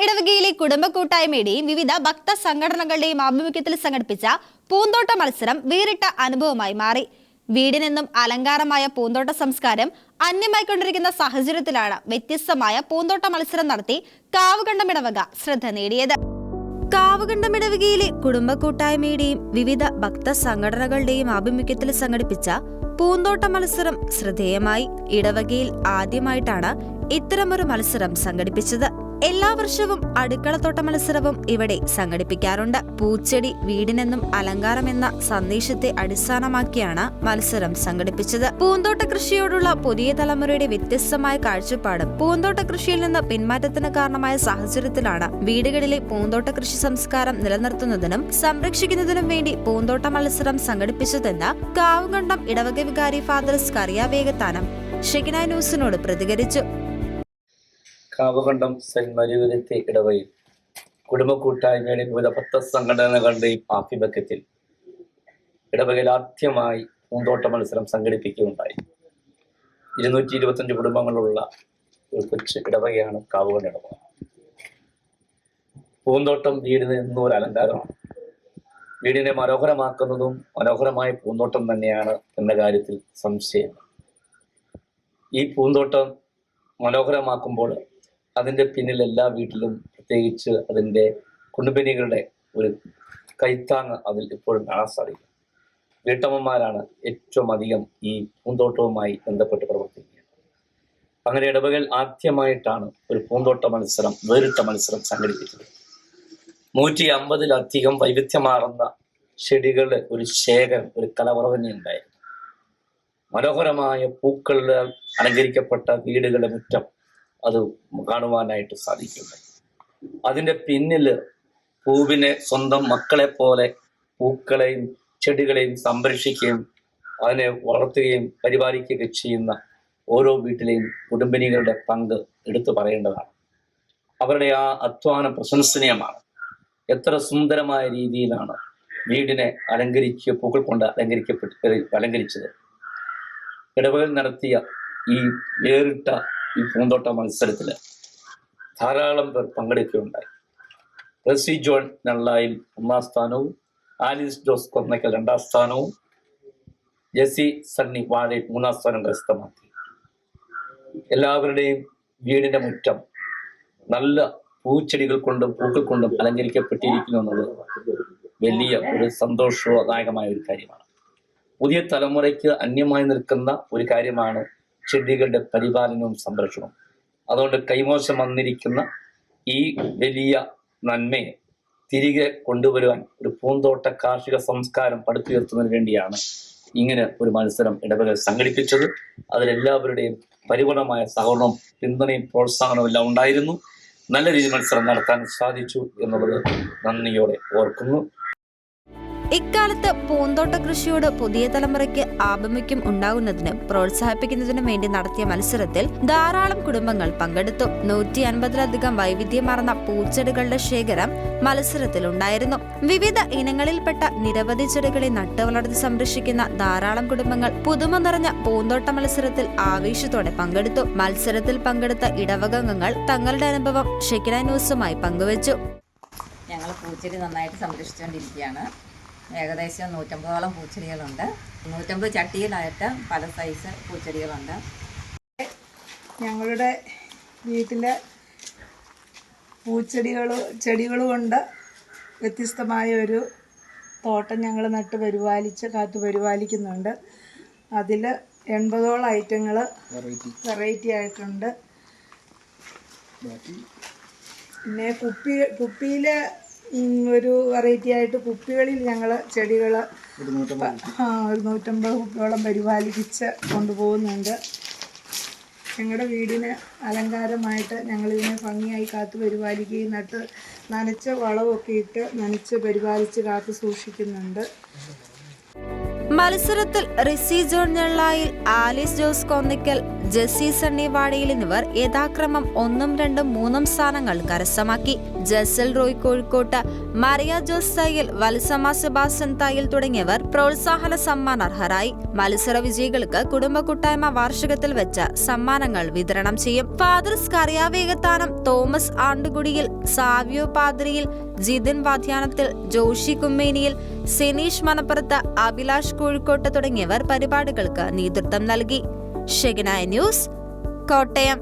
ഇടവകയിലെ കുടുംബ കൂട്ടായ്മയുടെയും വിവിധ ഭക്ത സംഘടനകളുടെയും ആഭിമുഖ്യത്തിൽ സംഘടിപ്പിച്ച പൂന്തോട്ട മത്സരം വേറിട്ട അനുഭവമായി മാറി. വീടിനെന്നും അലങ്കാരമായ പൂന്തോട്ട സംസ്കാരം അന്യമായിക്കൊണ്ടിരിക്കുന്ന സാഹചര്യത്തിലാണ് വ്യത്യസ്തമായ പൂന്തോട്ട മത്സരം നടത്തി കാവുകണ്ടം ഇടവക ശ്രദ്ധ നേടിയത്. കാവുകണ്ടം ഇടവകയിലെ കുടുംബ കൂട്ടായ്മയുടെയും വിവിധ ഭക്ത സംഘടനകളുടെയും ആഭിമുഖ്യത്തിൽ സംഘടിപ്പിച്ച പൂന്തോട്ട മത്സരം ശ്രദ്ധേയമായി. ഇടവകയിൽ ആദ്യമായിട്ടാണ് ഇത്തരമൊരു മത്സരം സംഘടിപ്പിച്ചത്. എല്ലാ വർഷവും അടുക്കളത്തോട്ട മത്സരവും ഇവിടെ സംഘടിപ്പിക്കാറുണ്ട്. പൂച്ചെടി വീടിനെന്നും അലങ്കാരമെന്ന സന്ദേശത്തെ അടിസ്ഥാനമാക്കിയാണ് മത്സരം സംഘടിപ്പിച്ചത്. പൂന്തോട്ട കൃഷിയോടുള്ള പുതിയ തലമുറയുടെ വ്യത്യസ്തമായ കാഴ്ചപ്പാടും പൂന്തോട്ട കൃഷിയിൽ നിന്ന് പിന്മാറ്റത്തിന് കാരണമായ സാഹചര്യത്തിലാണ് വീടുകളിലെ പൂന്തോട്ട കൃഷി സംസ്കാരം നിലനിർത്തുന്നതിനും സംരക്ഷിക്കുന്നതിനും വേണ്ടി പൂന്തോട്ട മത്സരം സംഘടിപ്പിച്ചതെന്ന് കാവുകണ്ടം ഇടവക വികാരി ഫാദർ സ്കറിയ വേഗത്താനം ഷെകിന ന്യൂസിനോട് പ്രതികരിച്ചു. കാവുകണ്ടം സെന്റ് മരിയത്തെ ഇടവയിൽ കുടുംബ കൂട്ടായ്മയുടെയും വിവിധ ഭക്ത സംഘടനകളുടെയും ആഭിമുഖ്യത്തിൽ ഇടവകയിൽ ആദ്യമായി പൂന്തോട്ട മത്സരം സംഘടിപ്പിക്കുകയുണ്ടായി. 225 കുടുംബങ്ങളുള്ള ഒരു കൊച്ചു ഇടവകയാണ് കാവുകണ്ടം ഇടവക. പൂന്തോട്ടം വീടിന് എന്നും ഒരു അലങ്കാരമാണ്. വീടിനെ മനോഹരമാക്കുന്നതും മനോഹരമായ പൂന്തോട്ടം തന്നെയാണ് എന്ന കാര്യത്തിൽ സംശയമില്ല. ഈ പൂന്തോട്ടം മനോഹരമാക്കുമ്പോൾ അതിൻ്റെ പിന്നിൽ എല്ലാ വീട്ടിലും പ്രത്യേകിച്ച് അതിൻ്റെ കുടുംബിനികളുടെ ഒരു കൈത്താങ് അതിൽ ഇപ്പോഴും കാണാൻ സാധിക്കും. വീട്ടമ്മമാരാണ് ഏറ്റവും അധികം ഈ പൂന്തോട്ടവുമായി ബന്ധപ്പെട്ട് പ്രവർത്തിക്കുന്നത്. അങ്ങനെ ഇടവകയിൽ ആദ്യമായിട്ടാണ് ഒരു പൂന്തോട്ട മത്സരം, വേറിട്ട മത്സരം സംഘടിപ്പിച്ചത്. 150-ലധികം വൈവിധ്യമാർന്ന ചെടികളുടെ ഒരു ശേഖരം, ഒരു കലവറ തന്നെ ഉണ്ടായിരുന്നു. മനോഹരമായ പൂക്കളാൽ അലങ്കരിക്കപ്പെട്ട വീടുകളുടെ മുറ്റം അത് കാണുവാനായിട്ട് സാധിക്കുന്നുണ്ട്. അതിൻ്റെ പിന്നിൽ പൂവിനെ സ്വന്തം മക്കളെ പോലെ പൂക്കളെയും ചെടികളെയും സംരക്ഷിക്കുകയും അതിനെ വളർത്തുകയും പരിപാലിക്കുകയും ചെയ്യുന്ന ഓരോ വീട്ടിലെയും കുടുംബിനികളുടെ പങ്ക് എടുത്തു പറയേണ്ടതാണ്. അവരുടെ ആ അധ്വാനം പ്രശംസനീയമാണ്. എത്ര സുന്ദരമായ രീതിയിലാണ് വീടിനെ പൂക്കൾ കൊണ്ട് അലങ്കരിച്ചത്. ഇടവകൾ നടത്തിയ ഈ വേറിട്ട ഈ പൂന്തോട്ട മത്സരത്തിൽ ധാരാളം പേർ പങ്കെടുക്കുകയുണ്ടായി. റസി ജോൺ നള്ളായിൽ 1ാം സ്ഥാനവും ആലിസ് ജോസ് കൊന്നക്കൽ 2ാം സ്ഥാനവും ജെസി സണ്ണി വാഴയിൽ 3ാം സ്ഥാനം കരസ്ഥമാക്കി. എല്ലാവരുടെയും വീടിന്റെ മുറ്റം നല്ല പൂച്ചെടികൾ കൊണ്ടും പൂക്കൾ കൊണ്ടും അലങ്കരിക്കപ്പെട്ടിരിക്കുന്നു എന്നുള്ളത് വലിയ ഒരു സന്തോഷദായകമായ ഒരു കാര്യമാണ്. പുതിയ തലമുറയ്ക്ക് അന്യമായി നിൽക്കുന്ന ഒരു കാര്യമാണ് ചെടികളുടെ പരിപാലനവും സംരക്ഷണവും. അതുകൊണ്ട് കൈമോശം വന്നിരിക്കുന്ന ഈ വലിയ നന്മയെ തിരികെ കൊണ്ടുവരുവാൻ ഒരു പൂന്തോട്ട കാർഷിക സംസ്കാരം പടുത്തുയർത്തുന്നതിന് വേണ്ടിയാണ് ഇങ്ങനെ ഒരു മത്സരം ഇടവക സംഘടിപ്പിച്ചത്. അതിലെല്ലാവരുടെയും പരിപൂർണമായ സഹകരണവും പിന്തുണയും പ്രോത്സാഹനവും എല്ലാം ഉണ്ടായിരുന്നു. നല്ല രീതിയിൽ മത്സരം നടത്താൻ സാധിച്ചു എന്നുള്ളത് നന്ദിയോടെ ഓർക്കുന്നു. ഇക്കാലത്ത് പൂന്തോട്ട കൃഷിയോട് പുതിയ തലമുറയ്ക്ക് ആഭിമുഖ്യം ഉണ്ടാകുന്നതിനും പ്രോത്സാഹിപ്പിക്കുന്നതിനും വേണ്ടി നടത്തിയ മത്സരത്തിൽ ധാരാളം കുടുംബങ്ങൾ പങ്കെടുത്തു. 150-ലധികം വൈവിധ്യമാർന്ന പൂച്ചെടികളുടെ ശേഖരം മത്സരത്തിലുണ്ടായിരുന്നു. വിവിധ ഇനങ്ങളിൽപ്പെട്ട നിരവധി ചെടികളെ നട്ടുവളർത്തി സംരക്ഷിക്കുന്ന ധാരാളം കുടുംബങ്ങൾ പുതുമ നിറഞ്ഞ പൂന്തോട്ട മത്സരത്തിൽ ആവേശത്തോടെ പങ്കെടുത്തു. മത്സരത്തിൽ പങ്കെടുത്ത ഇടവകങ്ങൾ തങ്ങളുടെ അനുഭവം ഷെകിന ന്യൂസുമായി പങ്കുവച്ചു. ഞങ്ങൾ പൂച്ചെടി നന്നായിട്ട് സംരക്ഷിച്ചുകൊണ്ടിരിക്കുകയാണ്. ഏകദേശം 150ഓളം പൂച്ചെടികളുണ്ട്. 150 ചട്ടിയിലായിട്ട് പല സൈസ് പൂച്ചെടികളുണ്ട്. ഞങ്ങളുടെ വീട്ടിലെ ചെടികൾ കൊണ്ട് വ്യത്യസ്തമായ ഒരു തോട്ടം ഞങ്ങൾ കാത്തു പരിപാലിക്കുന്നുണ്ട്. അതിൽ 80ഓളം ഐറ്റങ്ങൾ വെറൈറ്റി ആയിട്ടുണ്ട്. പിന്നെ കുപ്പിയിൽ ഒരു വെറൈറ്റി ആയിട്ട് കുപ്പികളിൽ ഞങ്ങൾ ചെടികൾ 150 കുപ്പിയോളം പരിപാലിച്ച് കൊണ്ടുപോകുന്നുണ്ട്. ഞങ്ങളുടെ വീടിന് അലങ്കാരമായിട്ട് ഞങ്ങളിതിനെ ഭംഗിയായി കാത്തു പരിപാലിക്കുകയും നനച്ച വളമൊക്കെ ഇട്ട് നനച്ച് പരിപാലിച്ച് കാത്തു സൂക്ഷിക്കുന്നുണ്ട്. മത്സരത്തിൽ റിസി ജോൺ ഞള്ളായിൽ, ആലിസ് ജോസ് കൊന്നക്കൽ, ജെസ്സി സണ്ണി വാടയിൽ എന്നിവർ യഥാക്രമം 1, 2, 3 സ്ഥാനങ്ങൾ കരസ്ഥമാക്കി. ജസൽ റോയ് കോഴിക്കോട്ട്, മറിയ ജോസ് തയ്യൽ, വത്സമ സെബാസ്റ്റ്യൻ തയ്യൽ തുടങ്ങിയവർ പ്രോത്സാഹന സമ്മാനാർഹരായി. മത്സര വിജയികൾക്ക് കുടുംബ കൂട്ടായ്മ വാർഷികത്തിൽ വെച്ച് സമ്മാനങ്ങൾ വിതരണം ചെയ്യും. ഫാദർസ് കറിയാവേഗത്താനം, തോമസ് ആണ്ടുകുടിയിൽ, സാവിയോ പാദ്രിയിൽ, ജിതിൻ വാധ്യാനത്തിൽ, ജോഷി കുമ്മേനിയിൽ, സെനീഷ് മനപ്പുറത്ത്, അഭിലാഷ് കോഴിക്കോട്ട് തുടങ്ങിയവർ പരിപാടികൾക്ക് നേതൃത്വം നൽകി. ഷെഗനായ ന്യൂസ്, കോട്ടയം.